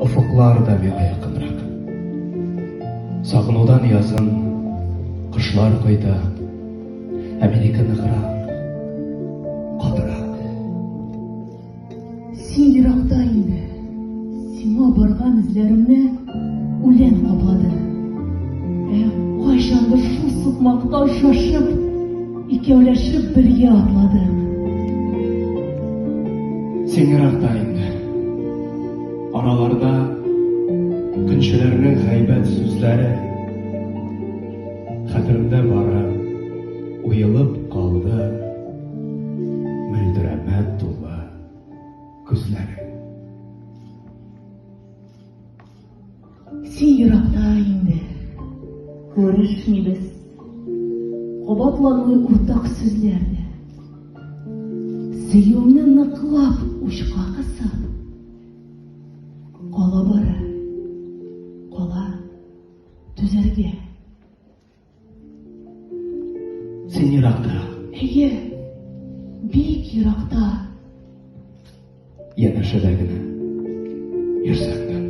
Офуклар да миңа якынрак. Сагынудан язын, кышлар кайда, ә менеке ныгырак, катырак. Син еракта инде. Сиңа барган эзләремне үлән каплады. Кайчандыр шул сукмакта шашып, икәүләшеп бергә атладык. Син еракта инде. Араларда көнчеләрнең гайбәт сүзләре хәтеремдә барып уелып калды. Мөлдерәмәт тулы күзләрең. Син еракта инде. Күрешмибез. Кабатланмый уртак сүзләрне. Сөюемне ныклап учка кысып. Кала бары. Кала түзәргә. Син еракта. Әйе, бик еракта. Янәшәдә генә йөрсәң дә.